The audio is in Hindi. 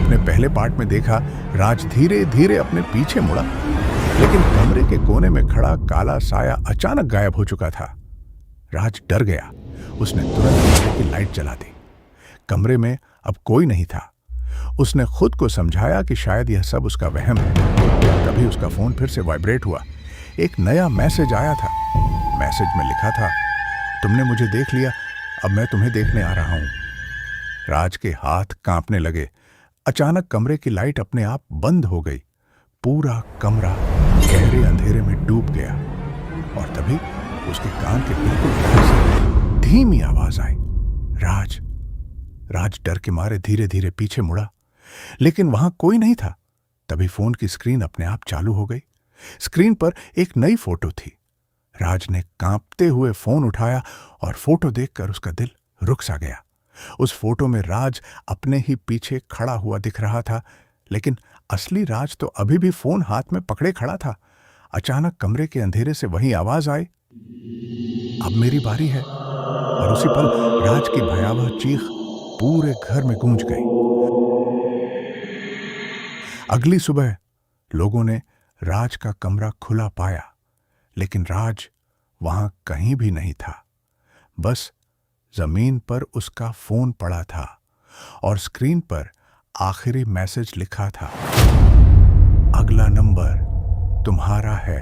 आपने पहले पार्ट में देखा, राज धीरे धीरे अपने पीछे मुड़ा, लेकिन कमरे के कोने में खड़ा काला साया अचानक गायब हो चुका था। राज डर गया। उसने तुरंत कमरे की लाइट जला दी। कमरे में अब कोई नहीं था। उसने खुद को समझाया कि शायद यह सब उसका वहम है। तभी उसका फोन फिर से वाइब्रेट हुआ। एक नया मैसेज आया था। मैसेज में लिखा था, तुमने मुझे देख लिया, अब मैं तुम्हें देखने आ रहा हूं। राज के हाथ कांपने लगे। अचानक कमरे की लाइट अपने आप बंद हो गई। पूरा कमरा गहरे अंधेरे में डूब गया और तभी उसके कान के बिल्कुल पास से धीमी आवाज आई, राज। राज डर के मारे धीरे धीरे पीछे मुड़ा, लेकिन वहां कोई नहीं था। तभी फोन की स्क्रीन अपने आप चालू हो गई। स्क्रीन पर एक नई फोटो थी। राज ने कांपते हुए फोन उठाया और फोटो देखकर उसका दिल रुक सा गया। उस फोटो में राज अपने ही पीछे खड़ा हुआ दिख रहा था, लेकिन असली राज तो अभी भी फोन हाथ में पकड़े खड़ा था। अचानक कमरे के अंधेरे से वही आवाज आई, अब मेरी बारी है। और उसी पल राज की भयावह चीख पूरे घर में गूंज गई। अगली सुबह लोगों ने राज का कमरा खुला पाया, लेकिन राज वहां कहीं भी नहीं था। बस जमीन पर उसका फोन पड़ा था और स्क्रीन पर आखिरी मैसेज लिखा था, अगला नंबर तुम्हारा है।